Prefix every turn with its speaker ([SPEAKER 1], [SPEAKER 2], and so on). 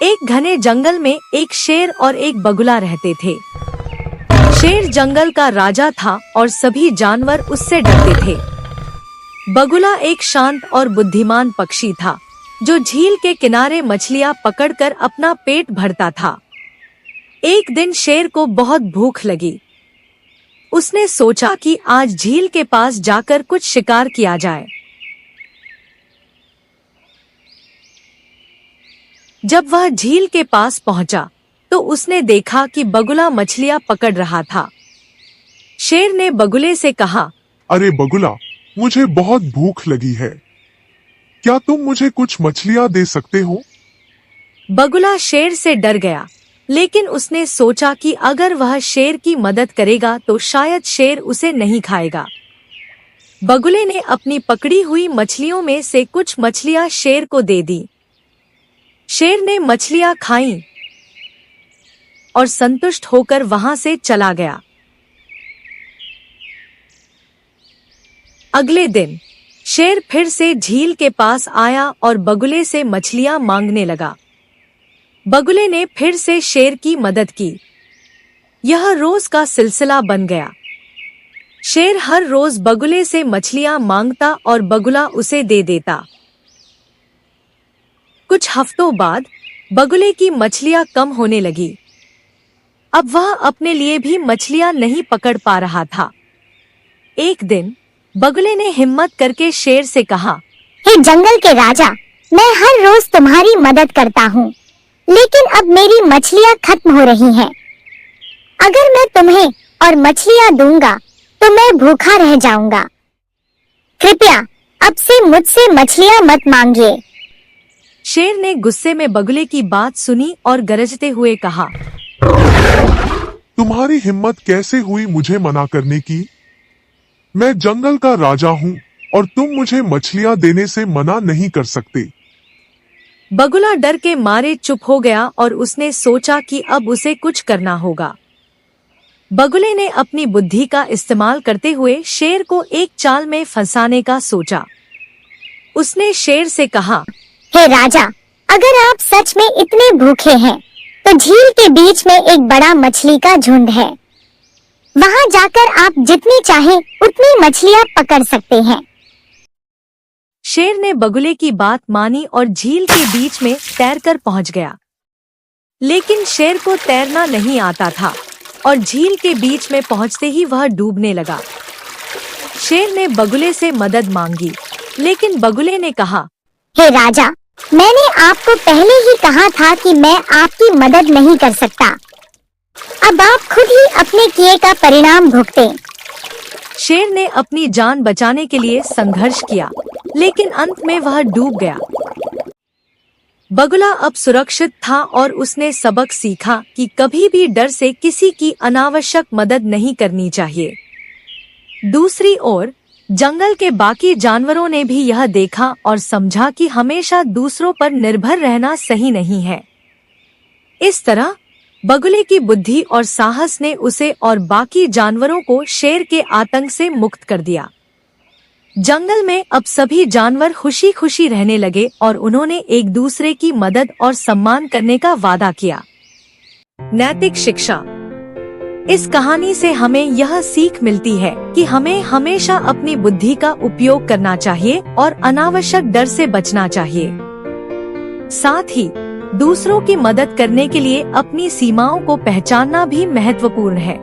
[SPEAKER 1] एक घने जंगल में एक शेर और एक बगुला रहते थे। शेर जंगल का राजा था और सभी जानवर उससे डरते थे। बगुला एक शांत और बुद्धिमान पक्षी था जो झील के किनारे मछलियां पकड़कर अपना पेट भरता था। एक दिन शेर को बहुत भूख लगी। उसने सोचा कि आज झील के पास जाकर कुछ शिकार किया जाए। जब वह झील के पास पहुंचा तो उसने देखा कि बगुला मछलियां पकड़ रहा था। शेर ने बगुले से कहा,
[SPEAKER 2] अरे बगुला, मुझे बहुत भूख लगी है, क्या तुम मुझे कुछ मछलियां दे सकते हो?
[SPEAKER 1] बगुला शेर से डर गया, लेकिन उसने सोचा कि अगर वह शेर की मदद करेगा तो शायद शेर उसे नहीं खाएगा। बगुले ने अपनी पकड़ी हुई मछलियों में से कुछ मछलियां शेर को दे दी। शेर ने मछलियां खाईं और संतुष्ट होकर वहां से चला गया। अगले दिन शेर फिर से झील के पास आया और बगुले से मछलियां मांगने लगा। बगुले ने फिर से शेर की मदद की। यह रोज का सिलसिला बन गया। शेर हर रोज बगुले से मछलियां मांगता और बगुला उसे दे देता। कुछ हफ्तों बाद बगुले की मछलियां कम होने लगी। अब वह अपने लिए भी मछलियां नहीं पकड़ पा रहा था। एक दिन बगुले ने हिम्मत करके शेर से कहा,
[SPEAKER 3] हे जंगल के राजा, मैं हर रोज तुम्हारी मदद करता हूँ, लेकिन अब मेरी मछलियाँ खत्म हो रही हैं। अगर मैं तुम्हें और मछलियाँ दूंगा तो मैं भूखा रह जाऊंगा। कृपया अब से मुझसे मछलियाँ मत मांगिए।
[SPEAKER 1] शेर ने गुस्से में बगुले की बात सुनी और गरजते हुए कहा,
[SPEAKER 2] तुम्हारी हिम्मत कैसे हुई मुझे मना करने की? मैं जंगल का राजा हूँ और तुम मुझे मछलियाँ देने से मना नहीं कर सकते।
[SPEAKER 1] बगुला डर के मारे चुप हो गया और उसने सोचा कि अब उसे कुछ करना होगा। बगुले ने अपनी बुद्धि का इस्तेमाल करते हुए शेर को एक चाल में फंसाने का सोचा। उसने शेर से कहा,
[SPEAKER 3] हे राजा, अगर आप सच में इतने भूखे हैं तो झील के बीच में एक बड़ा मछली का झुंड है। वहां जाकर आप जितनी चाहे उतनी मछलियां पकड़ सकते हैं।
[SPEAKER 1] शेर ने बगुले की बात मानी और झील के बीच में तैरकर पहुंच गया। लेकिन शेर को तैरना नहीं आता था और झील के बीच में पहुंचते ही वह डूबने लगा। शेर ने बगुले से मदद मांगी, लेकिन बगुले ने कहा,
[SPEAKER 3] हे राजा, मैंने आपको पहले ही कहा था कि मैं आपकी मदद नहीं कर सकता। अब आप खुद ही अपने किए का परिणाम भुगतें।
[SPEAKER 1] शेर ने अपनी जान बचाने के लिए संघर्ष किया, लेकिन अंत में वह डूब गया। बगुला अब सुरक्षित था और उसने सबक सीखा कि कभी भी डर से किसी की अनावश्यक मदद नहीं करनी चाहिए। दूसरी ओर जंगल के बाकी जानवरों ने भी यह देखा और समझा कि हमेशा दूसरों पर निर्भर रहना सही नहीं है। इस तरह बगुले की बुद्धि और साहस ने उसे और बाकी जानवरों को शेर के आतंक से मुक्त कर दिया। जंगल में अब सभी जानवर खुशी खुशी रहने लगे और उन्होंने एक दूसरे की मदद और सम्मान करने का वादा किया। नैतिक शिक्षा। इस कहानी से हमें यह सीख मिलती है कि हमें हमेशा अपनी बुद्धि का उपयोग करना चाहिए और अनावश्यक डर से बचना चाहिए। साथ ही दूसरों की मदद करने के लिए अपनी सीमाओं को पहचानना भी महत्वपूर्ण है।